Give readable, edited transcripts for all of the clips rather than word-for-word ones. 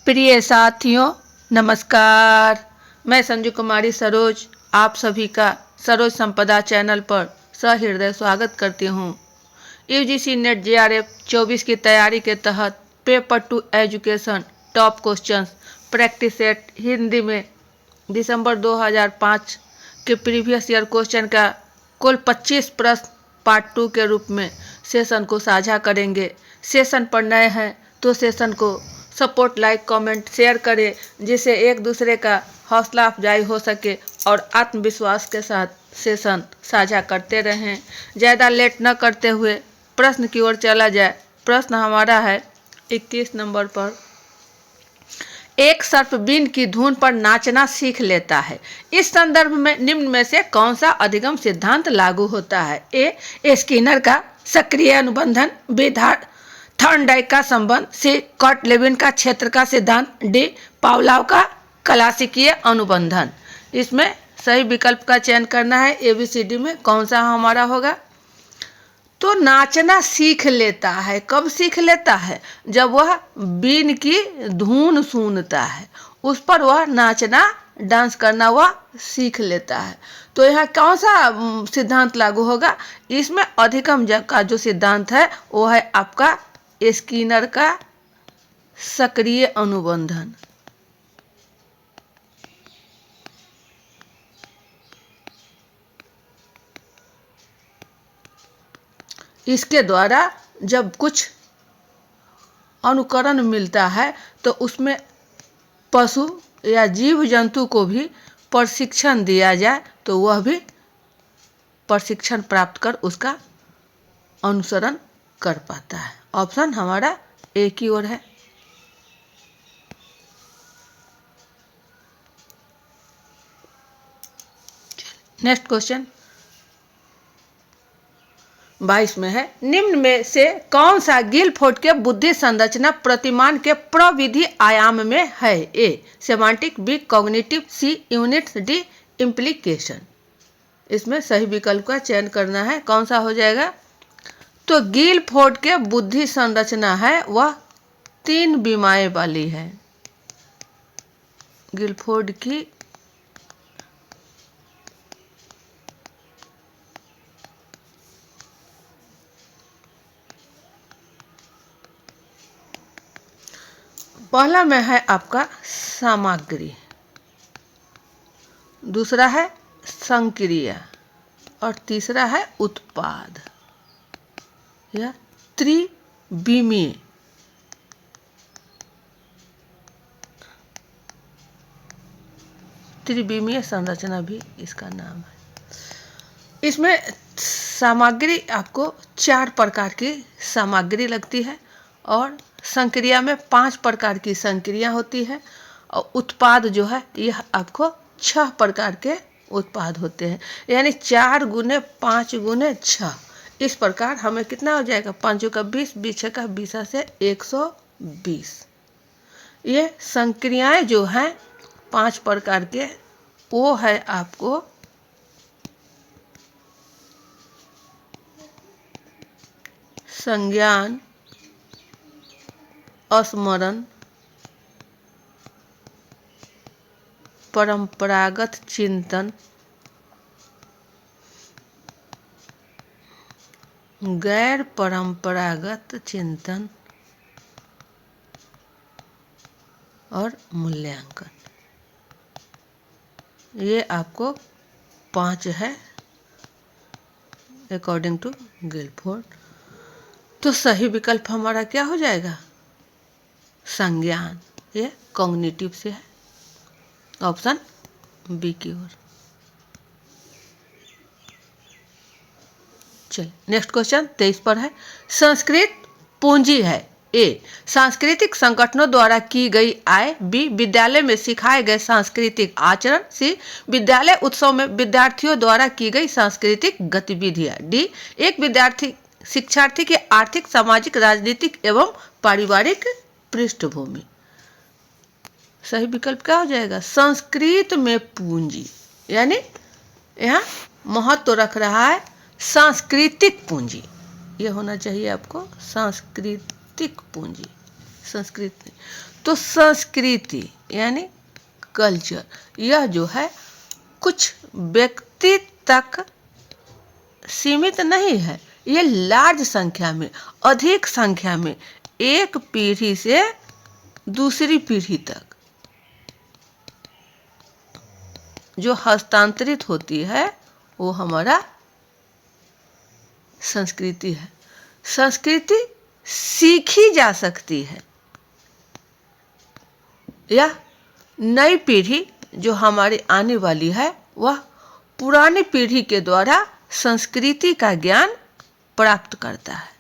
प्रिय साथियों नमस्कार। मैं संजू कुमारी सरोज आप सभी का सरोज संपदा चैनल पर सहृदय स्वागत करती हूँ। यूजीसी नेट जेआरएफ 24 की तैयारी के तहत paper two education top questions practice set Hindi में दिसंबर 2005 के प्रीवियस ईयर क्वेश्चन का कुल 25 प्रश्न पार्ट 2 के रूप में सेशन को साझा करेंगे। सेशन पर नए हैं तो सेशन को सपोर्ट, लाइक, कमेंट, शेयर करें जिससे एक दूसरे का हौसला अफजाई हो सके और आत्मविश्वास के साथ सेशन साझा करते रहें। ज़्यादा लेट न करते हुए प्रश्न की ओर चला जाए। प्रश्न हमारा है 21 नंबर पर। एक सर्प बीन की धुन पर नाचना सीख लेता है। इस संदर्भ में निम्न में से कौन सा अधिगम सिद्धांत लागू होता है? ए स्किनर का सक्रिय अनुबंधन, बी थॉर्नडाइक का संबंध, सी कॉट लेविन का क्षेत्र का सिद्धांत, डी पावलोव का क्लासिकीय अनुबंधन। इसमें सही विकल्प का चयन करना है। एबीसीडी में कौन सा हमारा होगा? तो नाचना सीख लेता है। कब सीख लेता है? जब वह बीन की धुन सुनता है, उस पर वह नाचना, डांस करना वह सीख लेता है। तो यहाँ कौन सा सिद्धांत लागू होगा? इसमें अधिगम का जो सिद्धांत है वो है आपका स्किनर का सक्रिय अनुबंधन। इसके द्वारा जब कुछ अनुकरण मिलता है तो उसमें पशु या जीव जंतु को भी प्रशिक्षण दिया जाए तो वह भी प्रशिक्षण प्राप्त कर उसका अनुसरण कर पाता है। ऑप्शन हमारा ए की ओर है। नेक्स्ट क्वेश्चन 22 में है। निम्न में से कौन सा गिलफोर्ड के बुद्धि संरचना प्रतिमान के प्रविधि आयाम में है? ए सेमांटिक, बी कॉग्निटिव, सी यूनिट्स, डी इम्प्लीकेशन। इसमें सही विकल्प का चयन करना है। कौन सा हो जाएगा? तो गिलफोर्ड के बुद्धि संरचना है वह 3 बीमाएं वाली है। गिलफोर्ड की पहला में है आपका सामग्री, दूसरा है संक्रिया और तीसरा है उत्पाद या त्रिविमीय। त्रिविमीय संरचना भी इसका नाम है। इसमें सामग्री आपको 4 प्रकार की सामग्री लगती है और संक्रिया में 5 प्रकार की संक्रिया होती है और उत्पाद जो है यह आपको 6 प्रकार के उत्पाद होते हैं। यानी 4 गुने 5 गुने 6 इस प्रकार हमें कितना हो जाएगा? 5 का 20, 20 का 20 से 120। ये संक्रियाएं जो हैं 5 प्रकार के वो है आपको संज्ञान, स्मरण, परंपरागत चिंतन, गैर परंपरागत चिंतन और मूल्यांकन। ये आपको 5 है अकॉर्डिंग टू गिलफोर्ड। तो सही विकल्प हमारा क्या हो जाएगा? संज्ञान। ये कॉग्निटिव से है। ऑप्शन बी की ओर। चलिए नेक्स्ट क्वेश्चन 23 पर है। संस्कृत पूंजी है। ए सांस्कृतिक संगठनों द्वारा की गई आय, बी विद्यालय में सिखाए गए सांस्कृतिक आचरण, सी विद्यालय उत्सव में विद्यार्थियों द्वारा की गई सांस्कृतिक गतिविधियां, डी एक शिक्षार्थी की आर्थिक, सामाजिक, राजनीतिक एवं पारिवारिक पृष्ठभूमि। सही विकल्प क्या हो जाएगा? संस्कृत में पूंजी, यानी यहाँ महत्व रख रहा है सांस्कृतिक पूंजी। ये होना चाहिए आपको सांस्कृतिक पूंजी। संस्कृति। तो संस्कृति यानी कल्चर, यह जो है कुछ व्यक्ति तक सीमित नहीं है, ये लार्ज संख्या में, अधिक संख्या में, एक पीढ़ी से दूसरी पीढ़ी तक जो हस्तांतरित होती है वो हमारा संस्कृति है। संस्कृति सीखी जा सकती है, या नई पीढ़ी जो हमारी आने वाली है वह पुरानी पीढ़ी के द्वारा संस्कृति का ज्ञान प्राप्त करता है।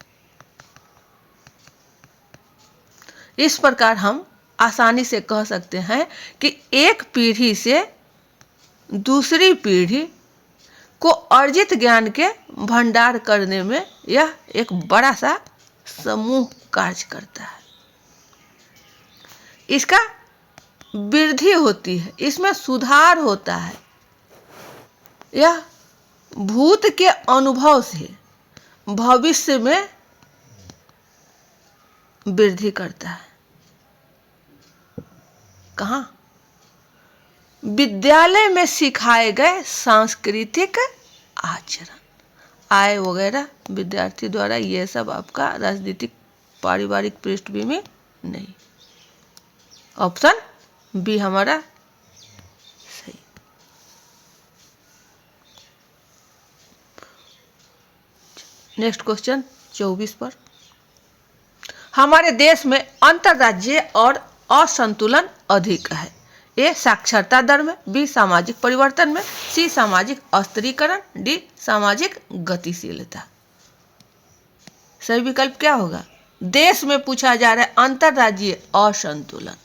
इस प्रकार हम आसानी से कह सकते हैं कि एक पीढ़ी से दूसरी पीढ़ी को अर्जित ज्ञान के भंडार करने में यह एक बड़ा सा समूह कार्य करता है। इसका वृद्धि होती है, इसमें सुधार होता है। यह भूत के अनुभव से भविष्य में वृद्धि करता है। कहाँ? विद्यालय में सिखाए गए सांस्कृतिक आचरण, आय वगैरह विद्यार्थी द्वारा, यह सब आपका राजनीतिक पारिवारिक पृष्ठभूमि नहीं। ऑप्शन बी हमारा सही। नेक्स्ट क्वेश्चन 24 पर, हमारे देश में अंतर्राज्यीय और असंतुलन अधिक है। ए साक्षरता दर में, बी सामाजिक परिवर्तन में, सी सामाजिक अस्थिरीकरण, डी सामाजिक गतिशीलता। सही विकल्प क्या होगा? देश में पूछा जा रहा है अंतर्राज्यीय असंतुलन,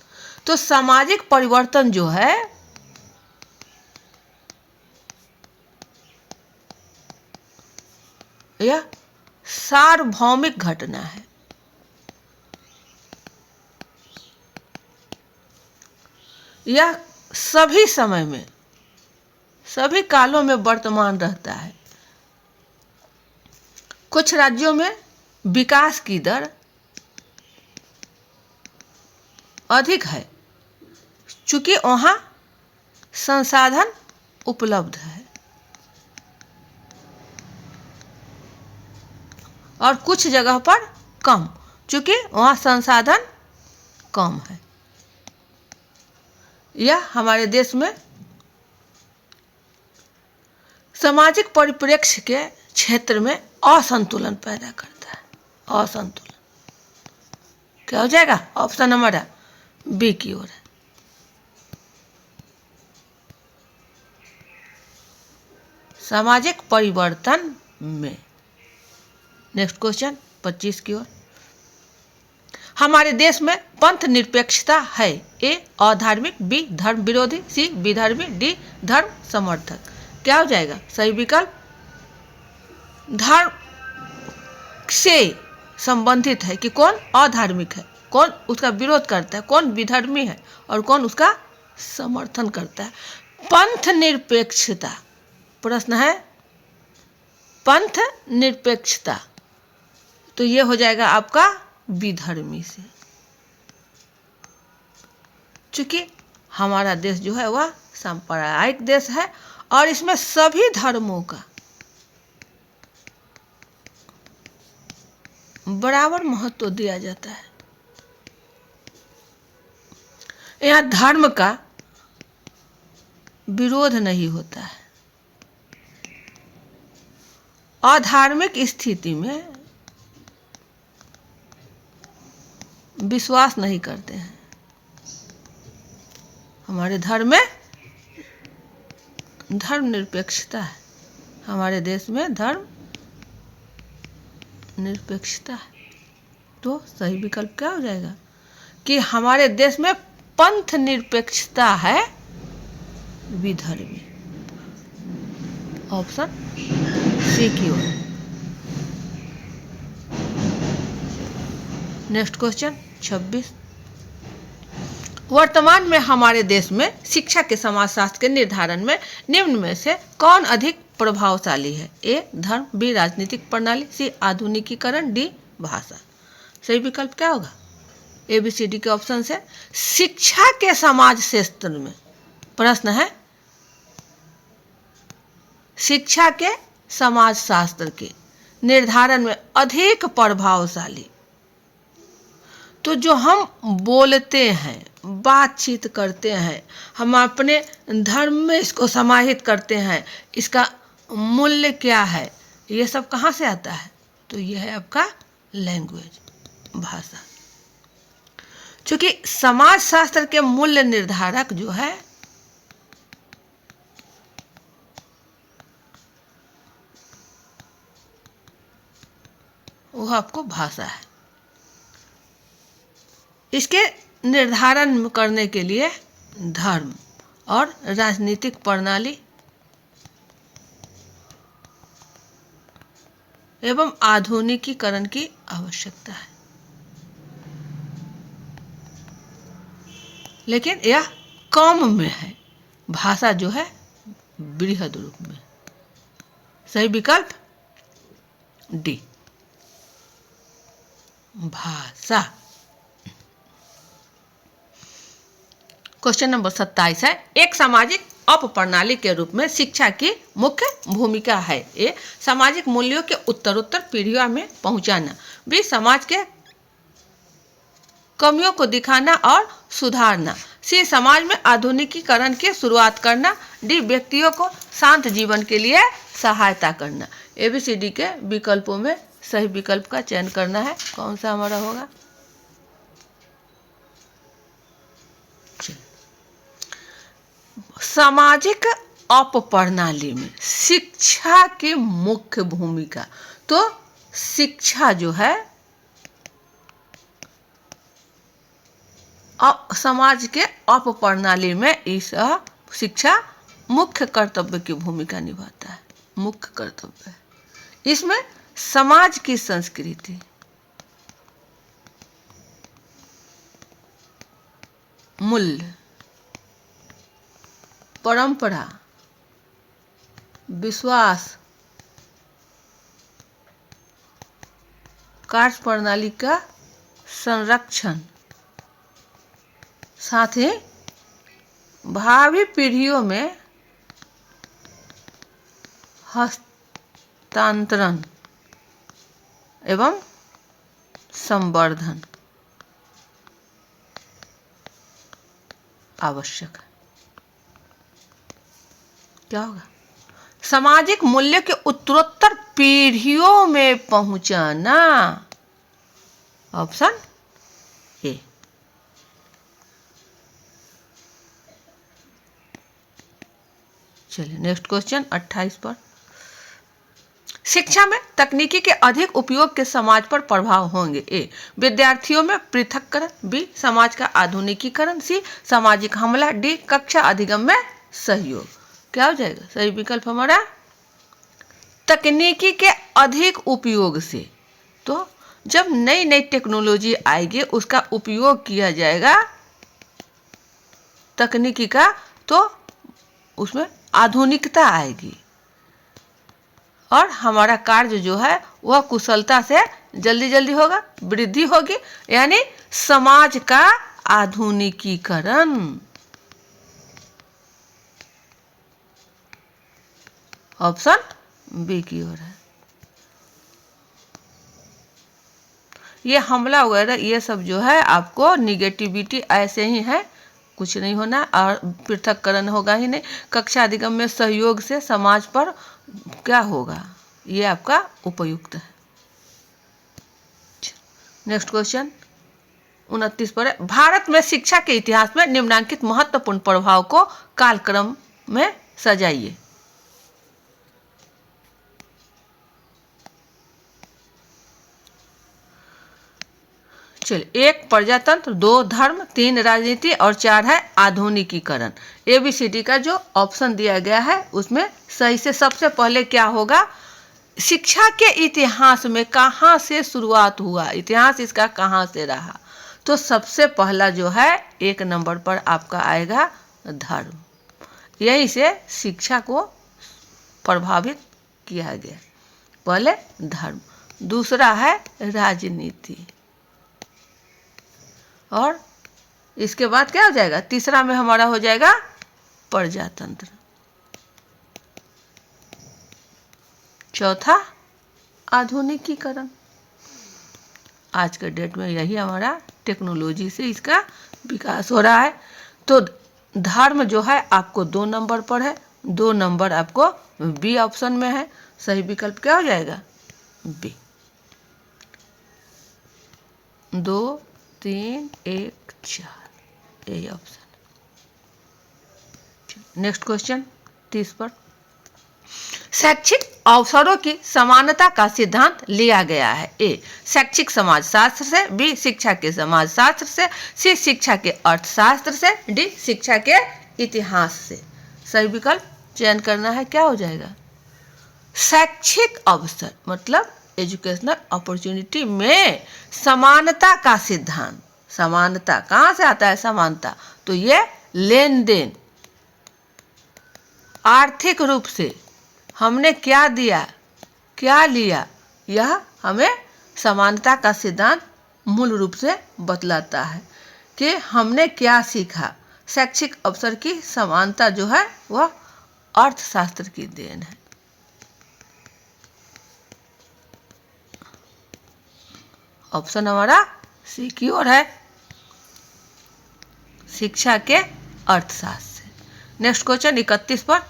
तो सामाजिक परिवर्तन जो है यह सार्वभौमिक घटना है। यह सभी समय में, सभी कालों में वर्तमान रहता है। कुछ राज्यों में विकास की दर अधिक है चूंकि वहां संसाधन उपलब्ध है, और कुछ जगह पर कम चूंकि वहां संसाधन कम है। यह हमारे देश में सामाजिक परिप्रेक्ष्य के क्षेत्र में असंतुलन पैदा करता है। असंतुलन क्या हो जाएगा? ऑप्शन हमारा बी की ओर है। सामाजिक परिवर्तन में। नेक्स्ट क्वेश्चन 25 की ओर, हमारे देश में पंथ निरपेक्षता है। ए अधार्मिक, बी धर्म विरोधी, सी विधर्मी, डी धर्म समर्थक। क्या हो जाएगा सही विकल्प? धर्म से संबंधित है कि कौन अधार्मिक है, कौन उसका विरोध करता है, कौन विधर्मी है और कौन उसका समर्थन करता है। पंथ निरपेक्षता, प्रश्न है पंथ निरपेक्षता, तो ये हो जाएगा आपका विधर्मी से, चूंकि हमारा देश जो है वह सांप्रदायिक देश है और इसमें सभी धर्मों का बराबर महत्व दिया जाता है। यहाँ धर्म का विरोध नहीं होता है। अधार्मिक स्थिति में विश्वास नहीं करते हैं। हमारे धर्म में धर्म निरपेक्षता है। हमारे देश में धर्म निरपेक्षता है। तो सही विकल्प क्या हो जाएगा कि हमारे देश में पंथ निरपेक्षता है, विधर्मी। ऑप्शन सी की ओर। नेक्स्ट क्वेश्चन 26, वर्तमान में हमारे देश में शिक्षा के समाजशास्त्र के निर्धारण में निम्न में से कौन अधिक प्रभावशाली है? ए धर्म, बी राजनीतिक प्रणाली, सी आधुनिकीकरण, डी भाषा। सही विकल्प क्या होगा? ABCD के ऑप्शन से। शिक्षा के समाज शास्त्र में प्रश्न है, शिक्षा के समाज शास्त्र के निर्धारण में अधिक प्रभावशाली। तो जो हम बोलते हैं, बातचीत करते हैं, हम अपने धर्म में इसको समाहित करते हैं, इसका मूल्य क्या है, ये सब कहाँ से आता है? तो ये है आपका लैंग्वेज, भाषा। क्योंकि समाज शास्त्र के मूल्य निर्धारक जो है वो आपको भाषा है। इसके निर्धारण करने के लिए धर्म और राजनीतिक प्रणाली एवं आधुनिकीकरण की आवश्यकता है। लेकिन यह कम में है, भाषा जो है बृहद रूप में। सही विकल्प डी, भाषा। क्वेश्चन नंबर 27 है, एक सामाजिक अपप्रणाली के रूप में शिक्षा की मुख्य भूमिका है। ए, सामाजिक मूल्यों के उत्तरोत्तर पीढ़ियों में पहुंचाना। बी, समाज के कमियों को दिखाना और सुधारना। सी, समाज में आधुनिकीकरण की शुरुआत करना। डी, व्यक्तियों को शांत जीवन के लिए सहायता करना। ABCD के विकल्पों में सही विकल्प का चयन करना है। कौन सा हमारा होगा? सामाजिक अपप्रणाली में शिक्षा की मुख्य भूमिका। तो शिक्षा जो है समाज के अपप्रणाली में इस शिक्षा मुख्य कर्तव्य की भूमिका निभाता है। मुख्य कर्तव्य है। इसमें समाज की संस्कृति, मूल्य, परंपरा, विश्वास, कार्य प्रणाली का संरक्षण, साथ ही भावी पीढ़ियों में हस्तांतरण एवं संवर्धन आवश्यक है। क्या होगा? सामाजिक मूल्य के उत्तरोत्तर पीढ़ियों में पहुंचाना। Option A. चलिए नेक्स्ट क्वेश्चन 28 पर। शिक्षा में तकनीकी के अधिक उपयोग के समाज पर प्रभाव होंगे। ए, विद्यार्थियों में पृथक्करण। बी, समाज का आधुनिकीकरण। सी, सामाजिक हमला। डी, कक्षा अधिगम में सहयोग। क्या हो जाएगा सही विकल्प हमारा? तकनीकी के अधिक उपयोग से। तो जब नई नई टेक्नोलॉजी आएगी, उसका उपयोग किया जाएगा तकनीकी का, तो उसमें आधुनिकता आएगी और हमारा कार्य जो है वह कुशलता से जल्दी जल्दी होगा, वृद्धि होगी, यानी समाज का आधुनिकीकरण। ऑप्शन बी की ओर है। ये हमला वगैरह ये सब जो है आपको निगेटिविटी ऐसे ही है, कुछ नहीं होना और पृथक्करण होगा ही नहीं। कक्षा अधिगम में सहयोग से समाज पर क्या होगा, ये आपका उपयुक्त है। नेक्स्ट क्वेश्चन 29 पर है। भारत में शिक्षा के इतिहास में निम्नलिखित महत्वपूर्ण प्रभाव को कालक्रम में सजाइए। चलिए, 1 प्रजातंत्र, 2 धर्म, 3 राजनीति और 4 है आधुनिकीकरण। ABCD का जो ऑप्शन दिया गया है उसमें सही से सबसे पहले क्या होगा, शिक्षा के इतिहास में कहाँ से शुरुआत हुआ, इतिहास इसका कहाँ से रहा। तो सबसे पहला जो है 1 नंबर पर आपका आएगा धर्म। यहीं से शिक्षा को प्रभावित किया गया। पहले धर्म, दूसरा है राजनीति और इसके बाद क्या हो जाएगा, तीसरा में हमारा हो जाएगा प्रजातंत्र, चौथा आधुनिकीकरण। आज के डेट में यही हमारा टेक्नोलॉजी से इसका विकास हो रहा है। तो धर्म जो है आपको 2 नंबर पर है, 2 नंबर आपको बी ऑप्शन में है। सही विकल्प क्या हो जाएगा, बी। 2 3 1 4 यही ऑप्शन। नेक्स्ट क्वेश्चन 30 पर, शैक्षिक अवसरों की समानता का सिद्धांत लिया गया है। ए शैक्षिक समाजशास्त्र से, बी शिक्षा के समाजशास्त्र से, सी शिक्षा के अर्थशास्त्र से, डी शिक्षा के इतिहास से। सही विकल्प चयन करना है, क्या हो जाएगा, शैक्षिक अवसर मतलब एजुकेशनल अपॉर्चुनिटी में समानता का सिद्धांत। समानता कहाँ से आता है, समानता, तो ये लेन देन, आर्थिक रूप से हमने क्या दिया क्या लिया, यह हमें समानता का सिद्धांत मूल रूप से बतलाता है कि हमने क्या सीखा। शैक्षिक अवसर की समानता जो है वह अर्थशास्त्र की देन है। ऑप्शन हमारा सी की ओर है, शिक्षा के अर्थशास्त्र से। नेक्स्ट क्वेश्चन 31 पर,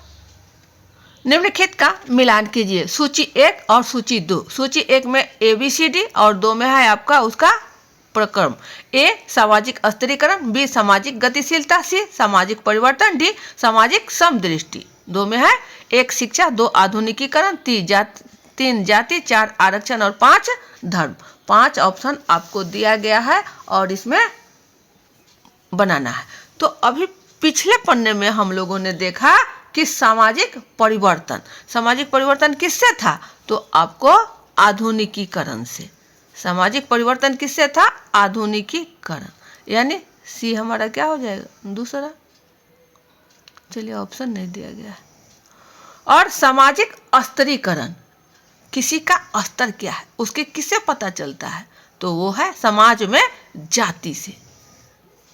निम्नलिखित का मिलान कीजिए, सूची 1 और सूची 2। सूची 1 में ABCD और 2 में है आपका उसका प्रक्रम। ए सामाजिक स्थिरीकरण, बी सामाजिक गतिशीलता, सी सामाजिक परिवर्तन, डी सामाजिक समदृष्टि। 2 में है 1 शिक्षा, 2 आधुनिकीकरण, 3 जाति, 4 आरक्षण और 5 धर्म। 5 ऑप्शन आपको दिया गया है और इसमें बनाना है। तो अभी पिछले पन्ने में हम लोगों ने देखा कि सामाजिक परिवर्तन किससे था, तो आपको आधुनिकीकरण से। सामाजिक परिवर्तन किससे था, आधुनिकीकरण, यानी सी हमारा क्या हो जाएगा, दूसरा। चलिए ऑप्शन नहीं दिया गया है। और सामाजिक स्थिरीकरण, किसी का स्तर क्या है उसके किससे पता चलता है, तो वो है समाज में जाति से।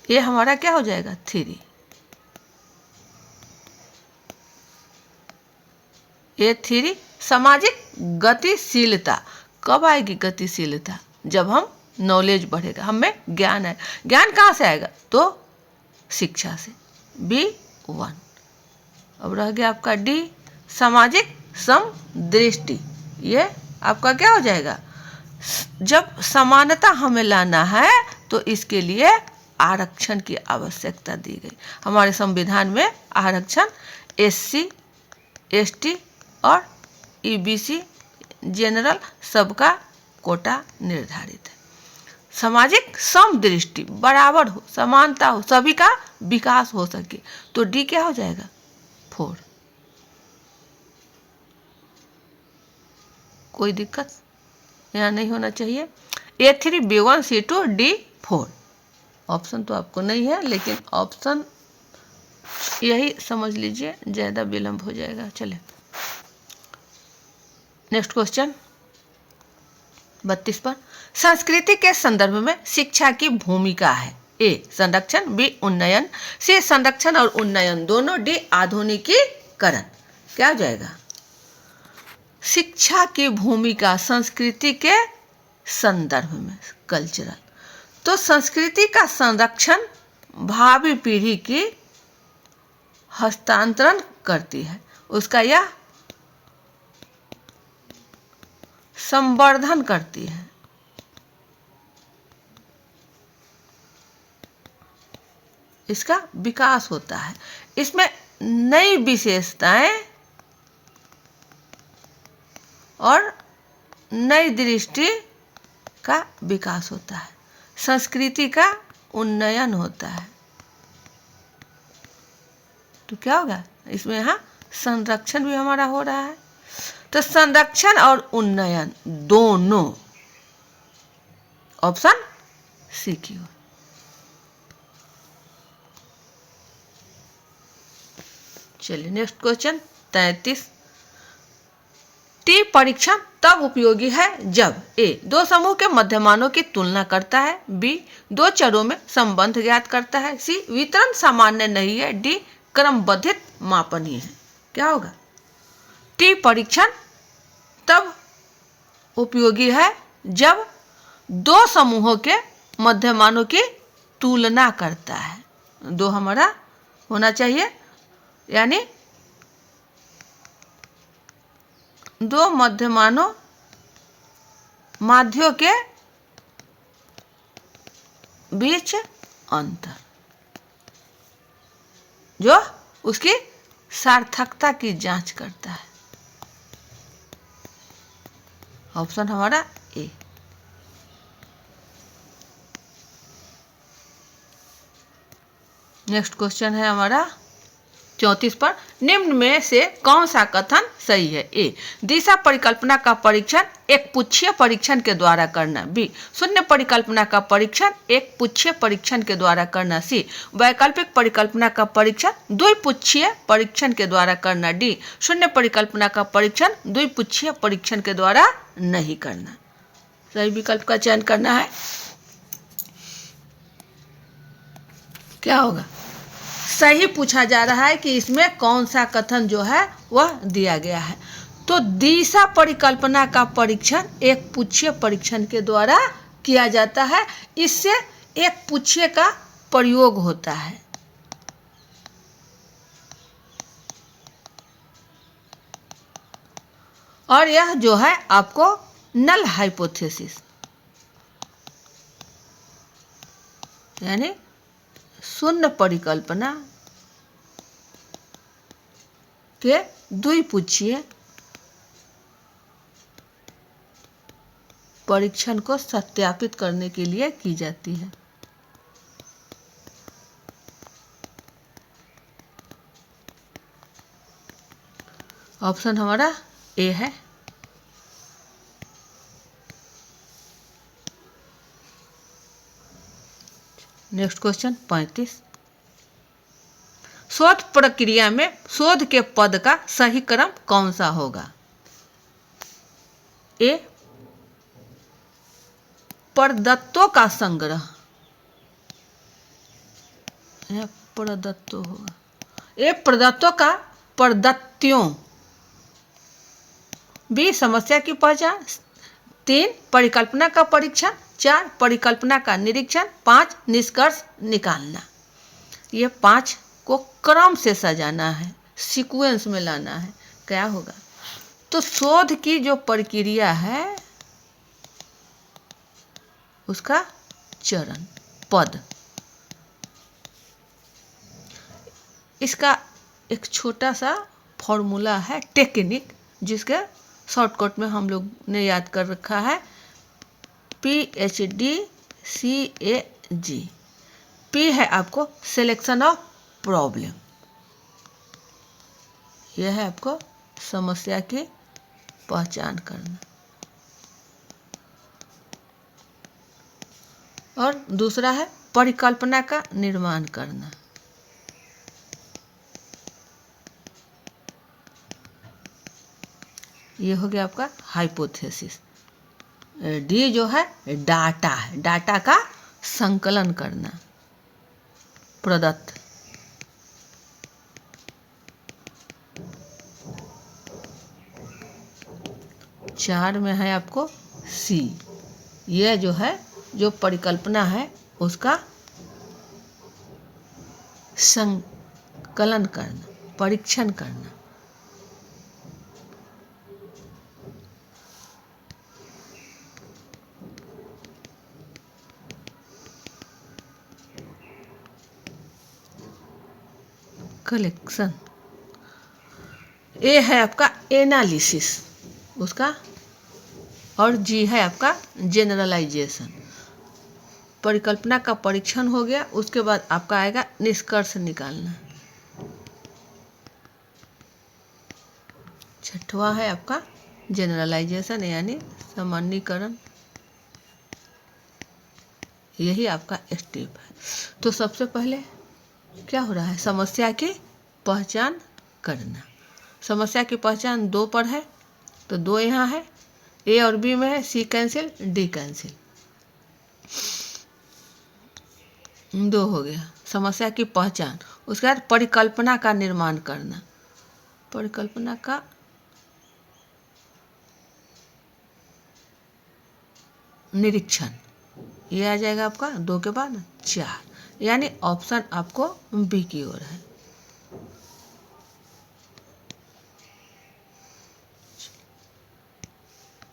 ये हमारा क्या हो जाएगा, 3। ये 3 सामाजिक गतिशीलता, कब आएगी गतिशीलता, जब हम नॉलेज बढ़ेगा, हमें ज्ञान है। ज्ञान कहाँ से आएगा, तो शिक्षा से, B1। अब रह गया आपका डी सामाजिक समदृष्टि। ये आपका क्या हो जाएगा, जब समानता हमें लाना है तो इसके लिए आरक्षण की आवश्यकता दी गई। हमारे संविधान में आरक्षण SC ST और EBC जनरल सबका कोटा निर्धारित है। सामाजिक समदृष्टि, बराबर हो, समानता हो, सभी का विकास हो सके, तो डी क्या हो जाएगा, 4। कोई दिक्कत यहाँ नहीं होना चाहिए। A3 B1 C2 D4 option तो आपको नहीं है, लेकिन ऑप्शन यही समझ लीजिए, ज़्यादा विलंब हो जाएगा। चले नेक्स्ट क्वेश्चन 32 पर, संस्कृति के संदर्भ में शिक्षा की भूमिका है। ए संरक्षण, बी उन्नयन, सी संरक्षण और उन्नयन दोनों, डी आधुनिकीकरण। क्या हो जाएगा, शिक्षा की भूमिका संस्कृति के संदर्भ में, कल्चरल। तो संस्कृति का संरक्षण भावी पीढ़ी की हस्तांतरण करती है, उसका यह संवर्धन करती है। इसका विकास होता है, इसमें नई विशेषताएं और नई दृष्टि का विकास होता है, संस्कृति का उन्नयन होता है। तो क्या होगा इसमें, यहाँ संरक्षण भी हमारा हो रहा है। तो संरक्षण और उन्नयन दोनों, ऑप्शन सी की ओर। चलिए नेक्स्ट क्वेश्चन 33, टी परीक्षण तब उपयोगी है जब ए दो समूह के मध्यमानों की तुलना करता है, बी दो चरों में संबंध ज्ञात करता है, सी वितरण सामान्य नहीं है, डी क्रमबद्धित मापनीय है। क्या होगा? टी परीक्षण तब उपयोगी है जब दो समूहों के मध्यमानों की तुलना करता है। दो हमारा होना चाहिए, यानी दो मध्यमानों माध्यों के बीच अंतर, जो उसकी सार्थकता की जांच करता है। ऑप्शन हमारा ए। नेक्स्ट क्वेश्चन है हमारा 34 पर, निम्न में से कौन सा कथन सही है? ए दिशा परिकल्पना का परीक्षण एक पुच्छीय परीक्षण के द्वारा करना, बी शून्य परिकल्पना का परीक्षण एक पुच्छीय परीक्षण के द्वारा करना, सी वैकल्पिक परिकल्पना का परीक्षण द्विपुच्छीय परीक्षण के द्वारा करना, डी शून्य परिकल्पना का परीक्षण द्विपुच्छीय परीक्षण के द्वारा नहीं करना। सही विकल्प का चयन करना है। क्या होगा? सही पूछा जा रहा है कि इसमें कौन सा कथन जो है वह दिया गया है। तो दिशा परिकल्पना का परीक्षण एक पुच्छीय परीक्षण के द्वारा किया जाता है। इससे एक पुच्छीय का प्रयोग होता है। और यह जो है आपको नल हाइपोथेसिस यानी शून्य परिकल्पना के द्विपुच्छीय परीक्षण को सत्यापित करने के लिए की जाती है। ऑप्शन हमारा ए है। नेक्स्ट क्वेश्चन 35, शोध प्रक्रिया में शोध के पद का सही क्रम कौन सा होगा? ए प्रदत्तों का संग्रह, प्रदत्तों होगा। ए प्रदत्तों का प्रदत्तियों, बी समस्या की पहचान, 3 परिकल्पना का परीक्षण, 4 परिकल्पना का निरीक्षण, 5 निष्कर्ष निकालना। ये 5 को क्रम से सजाना है, सीक्वेंस में लाना है। क्या होगा? तो शोध की जो प्रक्रिया है उसका चरण पद, इसका एक छोटा सा फॉर्मूला है, टेक्निक, जिसके शॉर्टकट में हम लोग ने याद कर रखा है, PhD CAG। P है आपको सिलेक्शन ऑफ प्रॉब्लम, यह है आपको समस्या की पहचान करना, और दूसरा है परिकल्पना का निर्माण करना। ये हो गया आपका हाइपोथेसिस। डी जो है डाटा है, डाटा का संकलन करना, प्रदत्त। चार में है आपको सी, यह जो है जो परिकल्पना है उसका संकलन करना, परीक्षण करना। कलेक्शन। ए है आपका एनालिसिस उसका, और जी है आपका जेनरलाइजेशन। परिकल्पना का परीक्षण हो गया, उसके बाद आपका आएगा निष्कर्ष निकालना। छठवां है आपका जेनरलाइजेशन यानी सामान्यीकरण। यही आपका स्टेप है। तो सबसे पहले क्या हो रहा है? समस्या की पहचान करना। समस्या की पहचान 2 पर है, तो 2 यहाँ है, ए और बी में है, सी कैंसिल, डी कैंसिल, 2 हो गया। समस्या की पहचान, उसके बाद परिकल्पना का निर्माण करना, परिकल्पना का निरीक्षण, ये आ जाएगा आपका 2 के बाद 4, यानी ऑप्शन आपको बी की ओर है।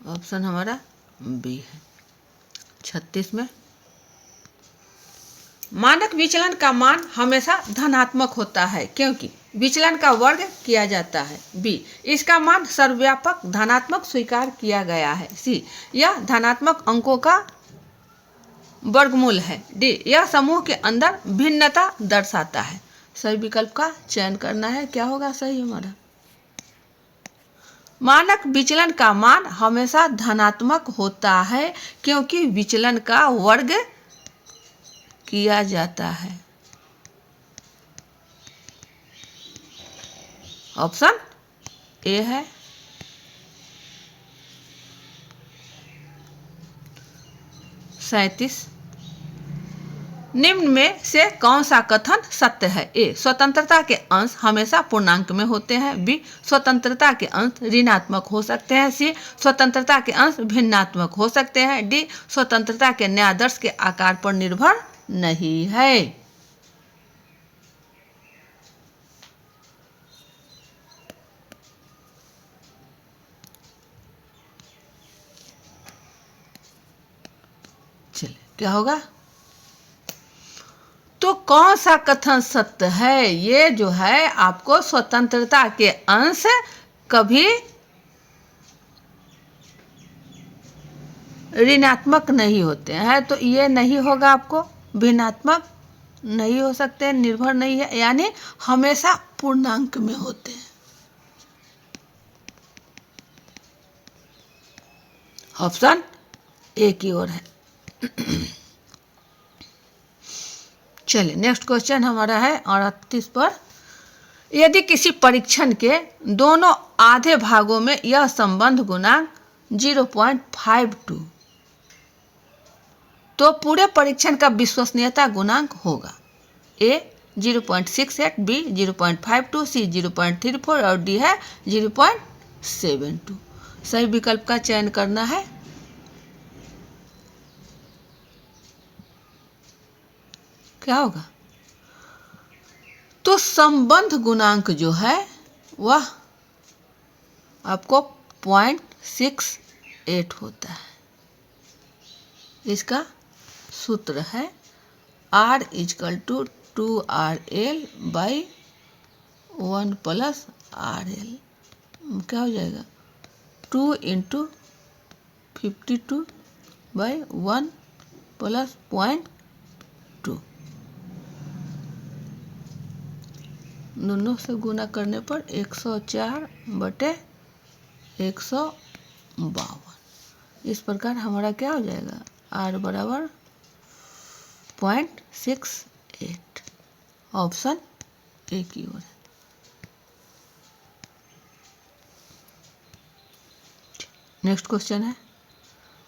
ऑप्शन हमारा बी है। 36 में मानक विचलन का मान हमेशा धनात्मक होता है क्योंकि विचलन का वर्ग किया जाता है। बी, इसका मान सर्वव्यापक धनात्मक स्वीकार किया गया है। सी, यह धनात्मक अंकों का वर्गमूल है। डी, यह समूह के अंदर भिन्नता दर्शाता है। सही विकल्प का चयन करना है। क्या होगा सही हमारा? मानक विचलन का मान हमेशा धनात्मक होता है क्योंकि विचलन का वर्ग किया जाता है। ऑप्शन ए है। 37 निम्न में से कौन सा कथन सत्य है? ए, स्वतंत्रता के अंश हमेशा पूर्णांक में होते हैं। बी, स्वतंत्रता के अंश ऋणात्मक हो सकते हैं। सी, स्वतंत्रता के अंश भिन्नात्मक हो सकते हैं। डी, स्वतंत्रता के न्यायादर्श के आकार पर निर्भर नहीं है। चलिए, क्या होगा? तो कौन सा कथन सत्य है? ये जो है आपको स्वतंत्रता के अंश कभी ऋणात्मक नहीं होते हैं, तो ये नहीं होगा। आपको भिन्नात्मक नहीं हो सकते, निर्भर नहीं है, यानी हमेशा पूर्णांक में होते हैं। ऑप्शन ए की ओर है। चलिए, नेक्स्ट क्वेश्चन हमारा है 38 पर। यदि किसी परीक्षण के दोनों आधे भागों में यह संबंध गुणांक 0.52, तो पूरे परीक्षण का विश्वसनीयता गुणांक होगा। ए 0.68, बी 0.52, सी 0.34 और डी है 0.72। सही विकल्प का चयन करना है। क्या होगा? तो संबंध गुणांक जो है वह आपको 0.68 होता है। इसका सूत्र है R = 2RL by 1 + RL। क्या हो जाएगा? 2 × 52 by 1 + 0.2, दोनों से गुना करने पर 104/152। इस प्रकार हमारा क्या हो जाएगा? R = 0.68। ऑप्शन ए की ओर है। नेक्स्ट क्वेश्चन है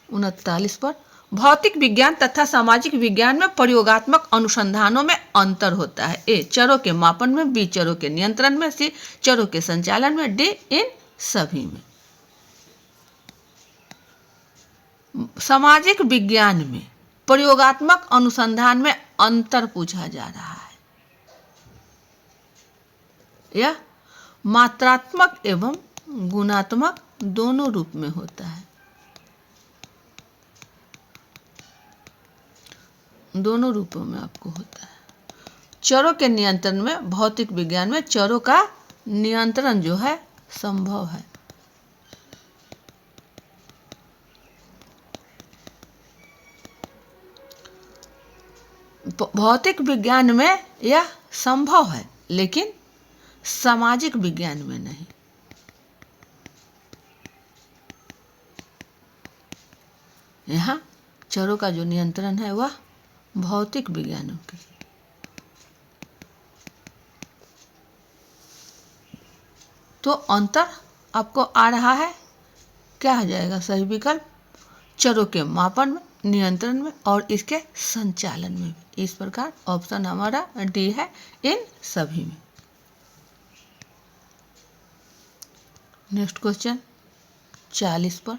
39 पर। भौतिक विज्ञान तथा सामाजिक विज्ञान में प्रयोगात्मक अनुसंधानों में अंतर होता है। ए, चरों के मापन में, बी, चरों के नियंत्रण में, सी, चरों के संचालन में, डी, इन सभी में। सामाजिक विज्ञान में प्रयोगात्मक अनुसंधान में अंतर पूछा जा रहा है। यह मात्रात्मक एवं गुणात्मक दोनों रूप में होता है। दोनों रूपों में आपको होता है। चरों के नियंत्रण में, भौतिक विज्ञान में चरों का नियंत्रण जो है संभव है। भौतिक विज्ञान में यह संभव है लेकिन सामाजिक विज्ञान में नहीं। यहाँ चरों का जो नियंत्रण है वह भौतिक विज्ञानों की। तो अंतर आपको आ रहा है क्या हो जाएगा सही विकल्प? चरों के मापन में, नियंत्रण में और इसके संचालन में भी। इस प्रकार ऑप्शन हमारा डी है इन सभी में। नेक्स्ट क्वेश्चन 40 पर,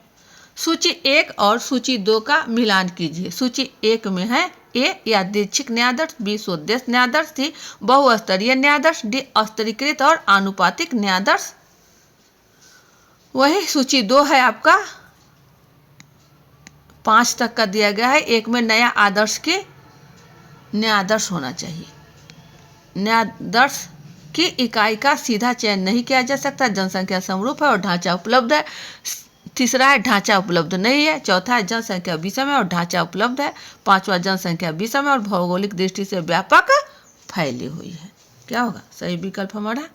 सूची 1 और सूची 2 का मिलान कीजिए। सूची 1 में है ए यादृच्छिक न्यायादर्श, बी स्वोद्देश्य न्यायादर्श, सी बहुस्तरीय न्यायादर्श, डी स्तरीकृत और आनुपातिक न्यायादर्श। वही सूची 2 है आपका 5 तक का दिया गया है। एक में नया आदर्श के न्यायादर्श होना चाहिए। न्यायादर्श की इकाई का सीधा चयन नहीं किया जा सकता, जनसंख्या समरूप है और ढांचा उपलब्ध है। तीसरा है ढांचा उपलब्ध नहीं है। चौथा है जनसंख्या विषम है और ढांचा उपलब्ध है। पांचवा जनसंख्या विषम है और भौगोलिक दृष्टि से व्यापक फैली हुई है। क्या होगा सही विकल्प हमारा?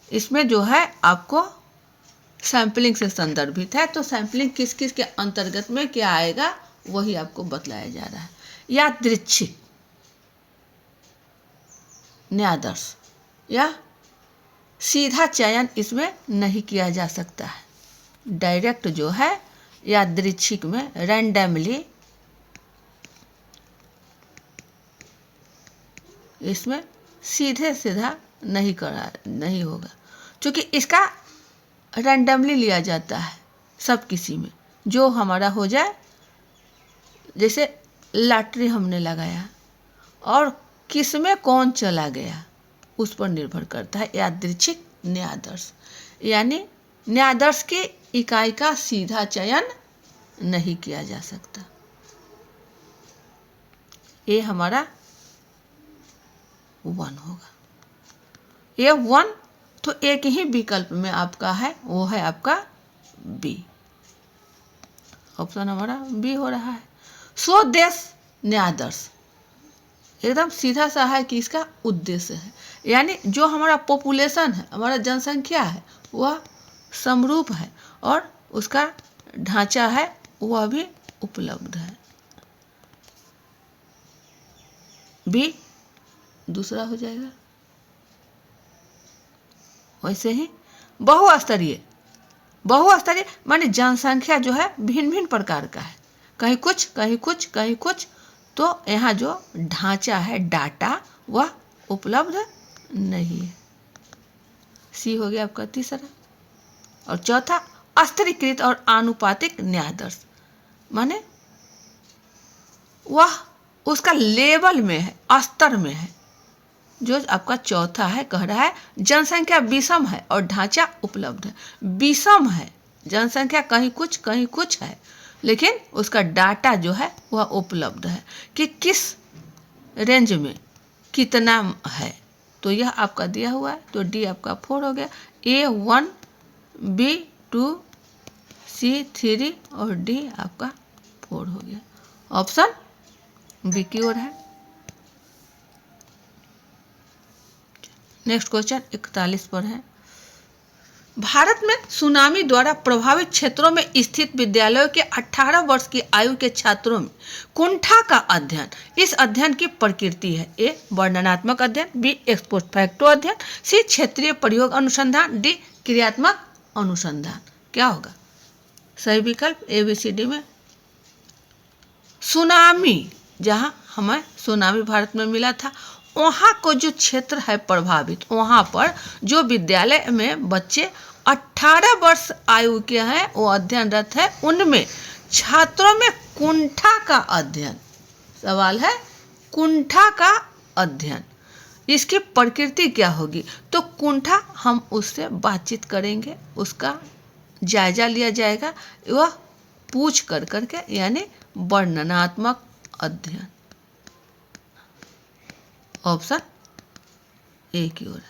इसमें जो है आपको सैंपलिंग से संदर्भित है, तो सैंपलिंग किस किस के अंतर्गत में क्या आएगा वही आपको बतलाया जा रहा है। यादृच्छिक न्यायादर्श या सीधा चयन इसमें नहीं किया जा सकता है। डायरेक्ट जो है यादृच्छिक में रैंडमली इसमें सीधे सीधा नहीं होगा, क्योंकि इसका रैंडमली लिया जाता है सब किसी में जो हमारा हो जाए। जैसे लॉटरी हमने लगाया और किस में कौन चला गया उस पर निर्भर करता है यादृच्छिक न्यायादर्श। यानी न्यायादर्श की इकाई का सीधा चयन नहीं किया जा सकता। ये हमारा 1 होगा। ये 1 तो एक ही विकल्प में आपका है, वो है आपका बी। ऑप्शन हमारा बी हो रहा है। स्वोद्देश्य न्यायादर्श एकदम सीधा सा है कि इसका उद्देश्य है, यानी जो हमारा पॉपुलेशन है, हमारा जनसंख्या है, वह समरूप है और उसका ढांचा है वह भी उपलब्ध है। बी दूसरा हो जाएगा। वैसे ही बहुस्तरीय माने जनसंख्या जो है भिन्न भिन्न प्रकार का है, कहीं कुछ कहीं कुछ कहीं कुछ, तो यहाँ जो ढांचा है डाटा वह उपलब्ध नहीं है। सी हो गया आपका तीसरा। और चौथा स्तरीकृत और आनुपातिक न्यायादर्श, माने वह उसका लेवल में है, स्तर में है। जो आपका चौथा है कह रहा है जनसंख्या विषम है और ढांचा उपलब्ध है। विषम है, जनसंख्या कहीं कुछ है, लेकिन उसका डाटा जो है वह उपलब्ध है कि किस रेंज में कितना है। तो यह आपका दिया हुआ है, तो डी आपका 4 हो गया। A1 B2 C3 और डी आपका 4 हो गया। ऑप्शन बी की ओर है। नेक्स्ट क्वेश्चन 41 पर है। भारत में सुनामी द्वारा प्रभावित क्षेत्रों में स्थित विद्यालयों के 18 वर्ष की आयु के छात्रों में कुंठा का अध्ययन, इस अध्ययन की प्रकृति है। ए वर्णनात्मक अध्ययन, बी एक्सपोस्ट फैक्टो अध्ययन, सी क्षेत्रीय प्रयोग अनुसंधान, डी क्रियात्मक अनुसंधान। क्या होगा सही विकल्प? ABCD में सुनामी, जहां हमें सुनामी भारत में मिला था, वहाँ को जो क्षेत्र है प्रभावित, वहाँ पर जो विद्यालय में बच्चे 18 वर्ष आयु के हैं वो अध्ययनरत है, उनमें छात्रों में कुंठा का अध्ययन। सवाल है कुंठा का अध्ययन, इसकी प्रकृति क्या होगी? तो कुंठा हम उससे बातचीत करेंगे, उसका जायजा लिया जाएगा, वह पूछ कर करके, यानी वर्णनात्मक अध्ययन। ऑप्शन ए की ओर।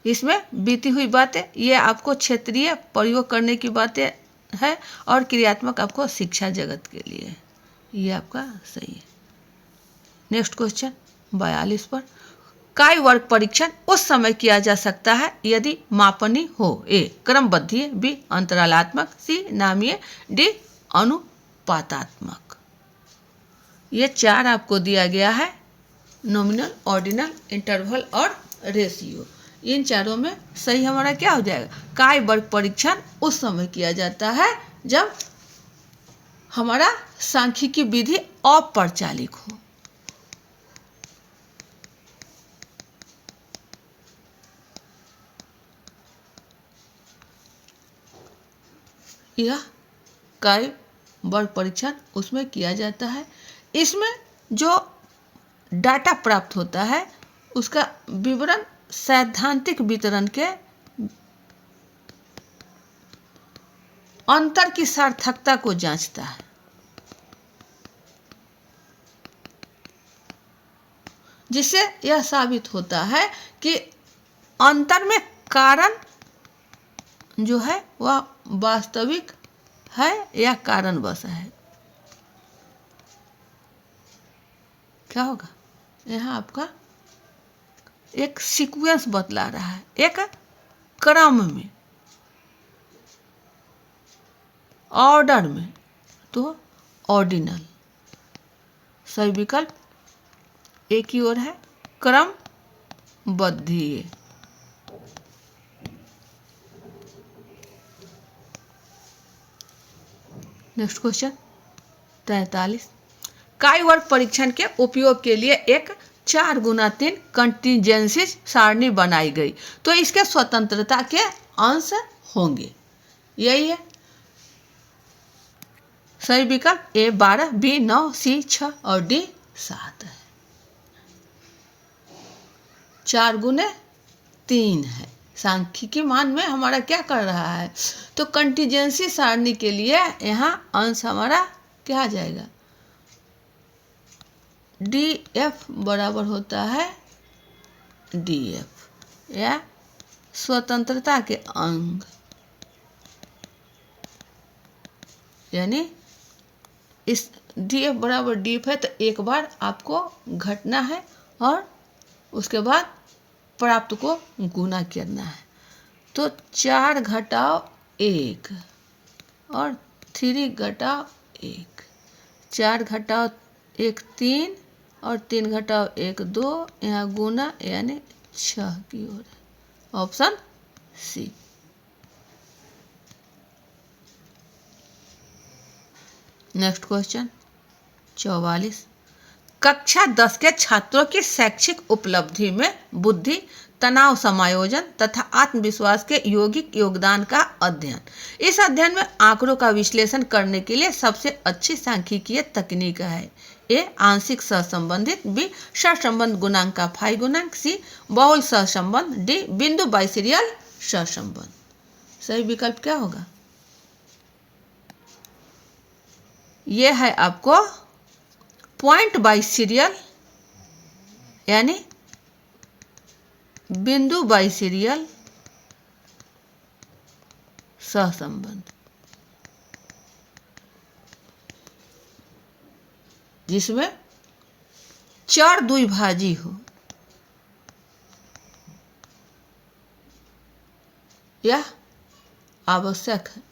इसमें बीती हुई बातें, ये आपको क्षेत्रीय प्रयोग करने की बातें है और क्रियात्मक आपको शिक्षा जगत के लिए, ये आपका सही है। नेक्स्ट क्वेश्चन 42 पर। काय वर्ग परीक्षण उस समय किया जा सकता है यदि मापनी हो? ए क्रमबद्धीय, बी अंतरालात्मक, सी नामीय, डी अनुपातात्मक। ये 4 आपको दिया गया है, नॉमिनल, ऑर्डिनल, इंटरवल और रेशियो। इन चारों में सही हमारा क्या हो जाएगा? काय वर्ग परीक्षण उस समय किया जाता है जब हमारा सांख्यिकी विधि अप्रचालित हो। यह काय वर्ग परीक्षण उसमें किया जाता है। इसमें जो डाटा प्राप्त होता है उसका विवरण सैद्धांतिक वितरण के अंतर की सार्थकता को जांचता है। जिससे यह साबित होता है कि अंतर में कारण जो है वह वास्तविक है या कारणवश है। क्या होगा? यहाँ आपका एक सीक्वेंस बतला रहा है, एक क्रम में, ऑर्डर में, तो ऑर्डिनल सही विकल्प एक ही ओर है, क्रमबद्धीय। Next question 43। काय वर्ग परीक्षण के उपयोग के लिए एक 4x3 कंटीजेंसी सारणी बनाई गई, तो इसके स्वतंत्रता के अंश होंगे। यही है सही विकल्प A 12, B 9, C 6 और D 7 है। 4x3 है। सांख्यिकी मान में हमारा क्या कर रहा है? तो कंटीजेंसी सारणी के लिए यहाँ अंश हमारा क्या आ जाएगा? DF बराबर होता है DF या स्वतंत्रता के अंग, यानी इस DF बराबर DF है तो एक बार आपको घटना है और उसके बाद प्राप्त को गुना करना है। तो 4 घटाव 1 और 3 घटाव 1, 4 घटाव 1 3 और 3 घटाव 1 2, यहाँ गुना यानी 6 की ओर है। Option C. Next question 44। कक्षा 10 के छात्रों की शैक्षिक उपलब्धि में बुद्धि, तनाव समायोजन तथा आत्मविश्वास के यौगिक योगदान का अध्ययन। इस अध्ययन में आंकड़ों का विश्लेषण करने के लिए सबसे अच्छी सांख्यिकीय तकनीक है। ए आंशिक सहसंबंधित, बी सहसंबंध गुणांक का फाई गुणांक, सी बहुल सहसंबंध, डी बिंदु बाइसीरियल सहसंबंध। सही विकल्प क्या होगा? यह है आपको पॉइंट बाइसीरियल यानी बिंदु बाइसीरियल सहसंबंध, जिसमें चर द्विभाजी हो। यह आवश्यक है।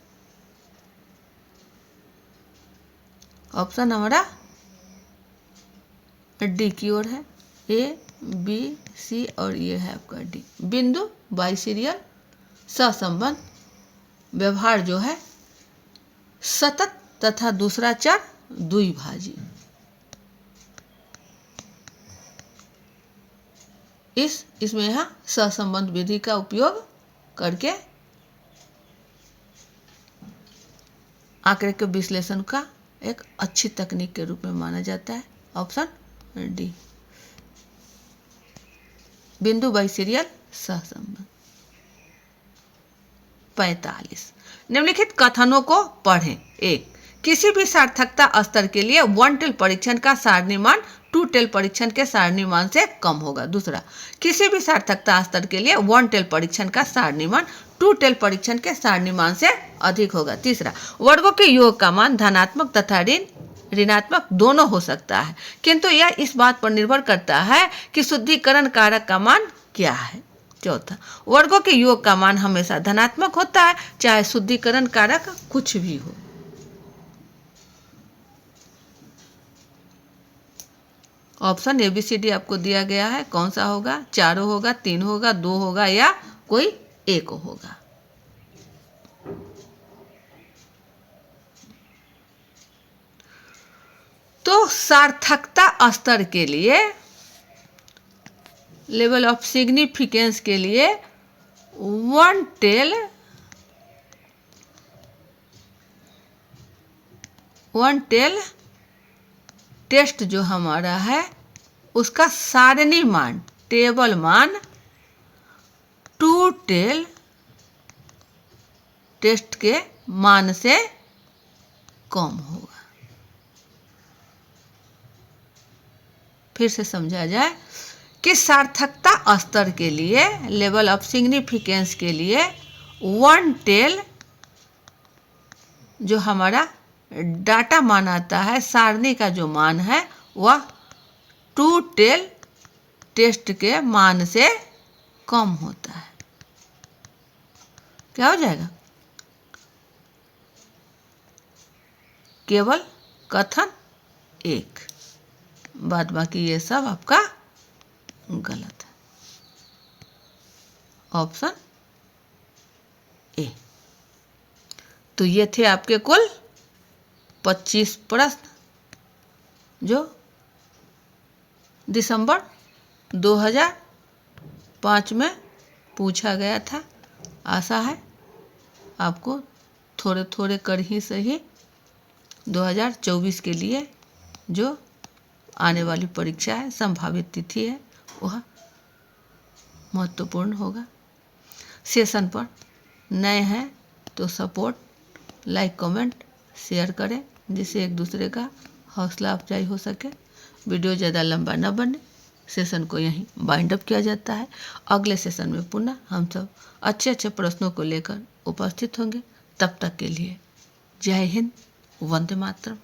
ऑप्शन हमारा डी की ओर है। ए बी सी और ये है आपका डी। बिंदु बाइसीरियल सहसंबंध व्यवहार जो है सतत तथा दूसरा चर द्विभाजी। इसमें यहाँ सहसंबंध विधि का उपयोग करके आंकड़े के विश्लेषण का एक अच्छी तकनीक के रूप में माना जाता है। ऑप्शन डी बिंदु बाइसीरियल सहसंबंध। 45। निम्नलिखित कथनों को पढ़ें। 1. किसी भी सार्थकता स्तर के लिए 1 टेल परीक्षण का सारणी मान 2 टेल परीक्षण के सारणी मान से कम होगा। दूसरा, किसी भी सार्थकता स्तर के लिए 1 टेल परीक्षण का सारणी मान 2 टेल परीक्षण के सारणी मान से अधिक होगा। तीसरा, वर्गों के योग का मान धनात्मक तथा ऋणात्मक दोनों हो सकता है, किंतु यह इस बात पर निर्भर करता है कि शुद्धिकरण कारक का मान क्या है। चौथा, वर्गों के योग का मान हमेशा धनात्मक होता है, चाहे शुद्धिकरण कारक कुछ भी हो। ऑप्शन ABCD आपको दिया गया है, कौन सा होगा? चारों होगा, 3 होगा, 2 होगा या कोई एक होगा। तो सार्थकता स्तर के लिए, लेवल ऑफ सिग्निफिकेंस के लिए वन टेल टेस्ट जो हमारा है उसका सारणी मान, टेबल मान 2 टेल टेस्ट के मान से कम होगा। फिर से समझा जाए कि सार्थकता स्तर के लिए, लेवल ऑफ सिग्निफिकेंस के लिए 1 टेल जो हमारा डाटा मान आता है, सारणी का जो मान है वह 2 टेल टेस्ट के मान से कम होता है। क्या हो जाएगा? केवल कथन 1, बाद बाकी ये सब आपका गलत है। Option A. तो ये थे आपके कुल 25 प्रश्न जो दिसंबर 2005 में पूछा गया था। आशा है आपको थोड़े थोड़े कर ही सही 2024 के लिए जो आने वाली परीक्षा है, संभावित तिथि है, वह महत्वपूर्ण होगा। सेशन पर नए हैं तो सपोर्ट, लाइक, कमेंट, शेयर करें जिससे एक दूसरे का हौसला अफजाई हो सके। वीडियो ज़्यादा लंबा न बने, सेशन को यहीं बाइंड अप किया जाता है। अगले सेशन में पुनः हम सब अच्छे अच्छे प्रश्नों को लेकर उपस्थित होंगे। तब तक के लिए जय हिंद, वंदे मातरम।